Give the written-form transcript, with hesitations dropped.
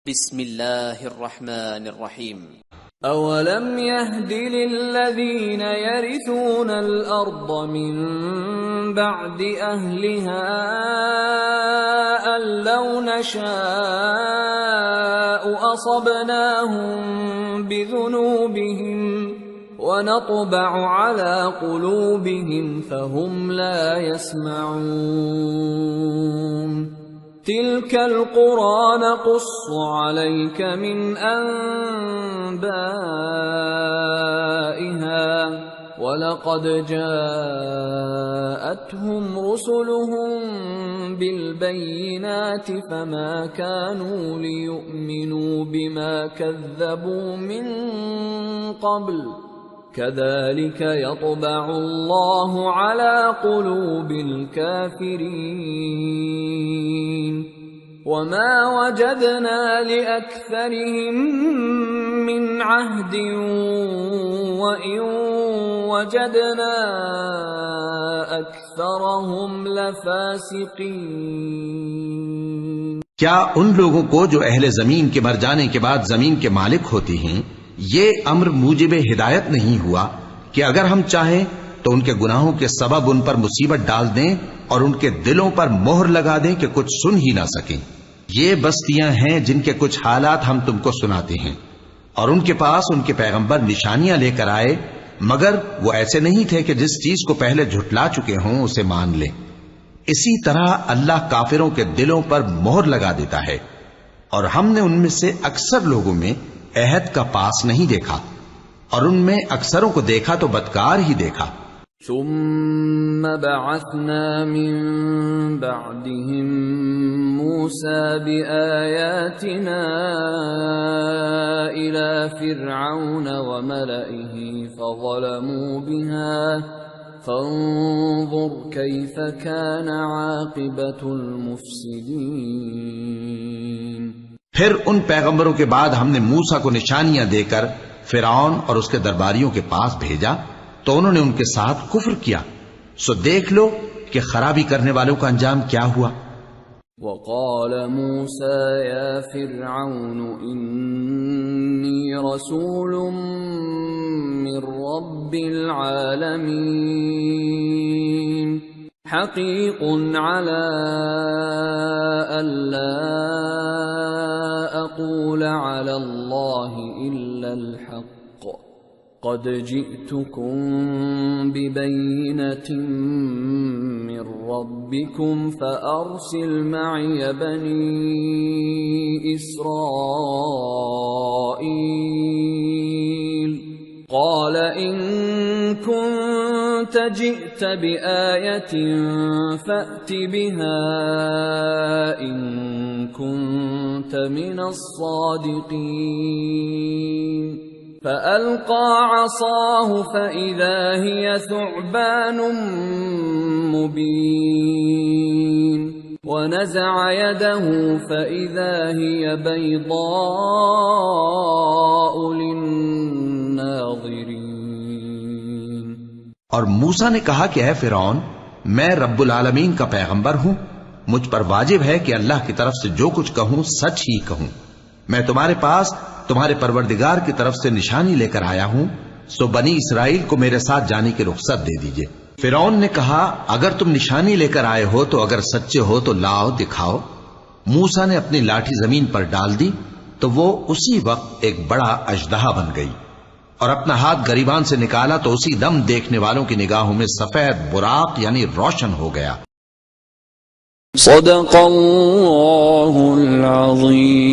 बिस्मिल्लाहिर्रहमानिर्रहीम। अवलम यहदि लिल्लज़ीन यरिसून अल-अर्द मिन बअदि अहलिहा अल्लौ नशाअु असबनाहुम बिज़ुनूबिहिम वनत्बअु अला क़ुलूबिहिम फहुम ला यस्मऊन। तिल्कल क़ुरा नक़ुस्सु अलैक मिन अंबाइहा वलक़द जाअतहुम रुसुलुहुम बिलबय्यिनाति फमा कानू लियुमिनू बिमा कज़्ज़बू मिन क़ब्ल कज़ालिक यत्बअु अल्लाहु अला क़ुलूबिल काफ़िरीन वमा वजदना लिअक्सरिहिम मिन अहदिन वइन वजदना अक्सरहुम लफासिकीन। क्या उन लोगों को जो अहले जमीन के मर जाने के बाद जमीन के मालिक होती हैं, ये अम्र मूजिबे हिदायत नहीं हुआ कि अगर हम चाहें तो उनके गुनाहों के सबब उन पर मुसीबत डाल दें और उनके दिलों पर मोहर लगा दें कि कुछ सुन ही ना सकें। ये बस्तियां हैं जिनके कुछ हालात हम तुमको सुनाते हैं, और उनके पास उनके पैगंबर निशानियां लेकर आए, मगर वो ऐसे नहीं थे कि जिस चीज को पहले झुटला चुके हों उसे मान लें। इसी तरह अल्लाह काफिरों के दिलों पर मोहर लगा देता है, और हमने उनमें से अक्सर लोगों में अहद का पास नहीं देखा, और उनमें अक्सरों को देखा तो बदकार ही देखा। सुम्मा बअसना मिन बअदिहिम मूसा बिआयातिना इला फिरऔन व मलइही फज़लमू बिहा फंज़ुर कैफ़ कान आक़िबतुल मुफ़्सिदीन। फिर उन पैगंबरों के बाद हमने मूसा को निशानियां देकर फिरौन और उसके दरबारियों के पास भेजा, तो उन्होंने उनके साथ कुफ्र किया। सो देख लो कि खराबी करने वालों का अंजाम क्या हुआ। वक़ाल मूसा या फिरऔन इन्नी रसूलुम मिर रब्बिल आलमीन हक़ीक़ुन अला अल्ला अक़ूल अला अल्लाहि इल्लल हक़्क़ क़द जिअतुकुम बिबय्यिनतिन मिर रब्बिकुम फ़अरसिल मअय बनी इस्राईल क़ाल इन कुन्त जिअत बिआयतिन फ़अति बिहा इन कुन्त मिनस्सादिक़ीन। फ़अल्क़ा असाहु फ़इज़ा हिय थुअबान मुबीन वनज़अ यदहु फ़इज़ा हिय बैज़ाअु लिन्नाज़िरीन। और मूसा ने कहा कि ऐ फिरौन, मैं रब्बुल आलमीन का पैगंबर हूं, मुझ पर वाजिब है कि अल्लाह की तरफ से जो कुछ कहूं सच ही कहूं। मैं तुम्हारे पास तुम्हारे परवरदिगार की तरफ से निशानी लेकर आया हूं, सो बनी इसराइल को मेरे साथ जाने की रुख्सत दे दीजिए। फिरौन ने कहा, अगर तुम निशानी लेकर आए हो तो अगर सच्चे हो तो लाओ, दिखाओ। मूसा ने अपनी लाठी जमीन पर डाल दी तो वो उसी वक्त एक बड़ा अजदहा बन गई, और अपना हाथ गरीबान से निकाला तो उसी दम देखने वालों की निगाहों में सफेद बुराक यानी रोशन हो गया। सदक़ल्लाहुल अज़ीम।